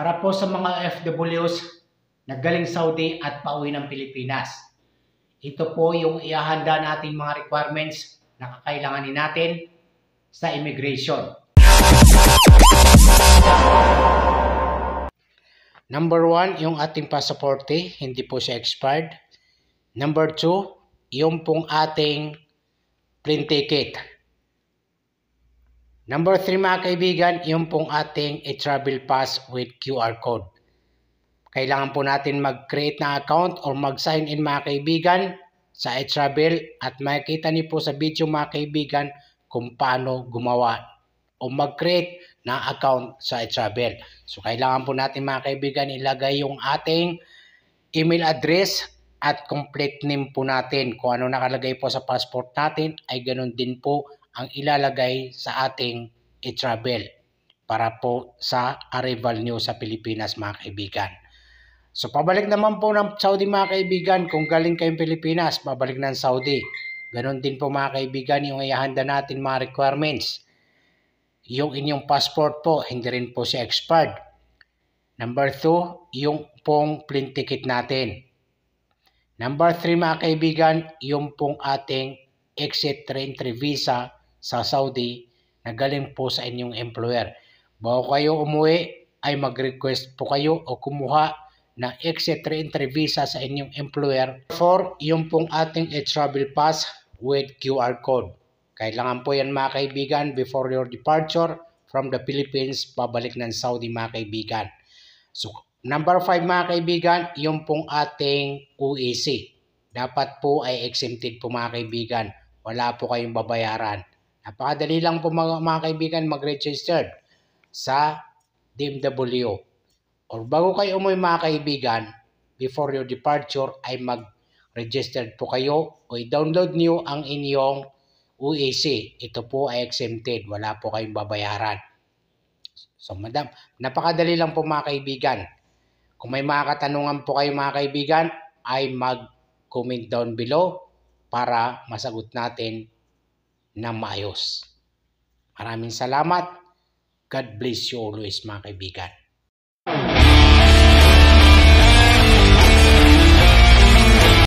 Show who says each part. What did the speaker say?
Speaker 1: para po sa mga OFWs na galing Saudi at pauwi ng Pilipinas. Ito po yung ihahanda nating mga requirements na kakailanganin natin sa immigration. Number 1, yung ating pasaporte, hindi po siya expired. Number 2, yung pong ating plane ticket. Number 3 mga kaibigan, yung pong ating travel pass with QR code. Kailangan po natin mag-create na account or mag-sign in mga kaibigan sa iTravel at makikita niyo po sa video mga kaibigan kung paano gumawa o mag-create na account sa iTravel. So kailangan po natin mga kaibigan ilagay yung ating email address at complete name po natin. Kung ano nakalagay po sa passport natin ay ganun din po ang ilalagay sa ating iTravel para po sa arrival nyo sa Pilipinas mga kaibigan. So pabalik naman po ng Saudi mga kaibigan, kung galing kayong Pilipinas, pabalik ng Saudi. Ganon din po mga kaibigan yung ihahanda natin mga requirements. Yung inyong passport po, hindi rin po siya expired. Number 2, yung pong plane ticket natin. Number 3 mga kaibigan, yung pong ating exit re-entry visa sa Saudi na galing po sa inyong employer. Bago kayo umuwi ay mag-request po kayo o kumuha na exit re-entry visa sa inyong employer. 4, yung pong ating travel pass with QR code. Kailangan po yan mga kaibigan before your departure from the Philippines, pabalik ng Saudi mga kaibigan. So, number 5 mga kaibigan, yung pong ating UEC. Dapat po ay exempted po mga kaibigan. Wala po kayong babayaran. Napakadali lang po mga kaibigan mag-register sa DMW. Or bago kayo umuwi mga kaibigan, before your departure ay mag-register po kayo o i-download nyo ang inyong UEC. Ito po ay exempted. Wala po kayong babayaran. So madam, napakadali lang po mga kaibigan. Kung may mga katanungan po kayo mga kaibigan, ay mag-comment down below para masagot natin na maayos. Maraming salamat. God bless you always mga kaibigan.